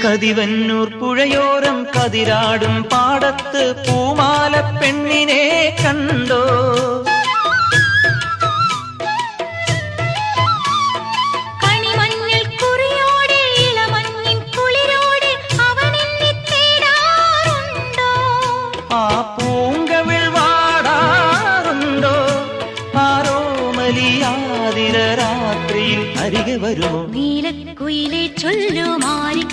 കതിവന്നൂർ പുഴയോരം കതിരാടും പാടത്ത് പൂമാല പെണ്ണിനെ കണ്ടോ? കണിമഞ്ഞൾ കുറിയോടെ ഇളമഞ്ഞിൻ കുളിരോടെ അവനെന്നെ തേടാറുണ്ടോ? ആ പൂങ്കവിൾ വാടാറുണ്ടോ? ആരോ മലിയാതിര രാത്രിയിൽ അരികെ വരുമോ? നീലക്കുയിലെ ചൊല്ലുമാരി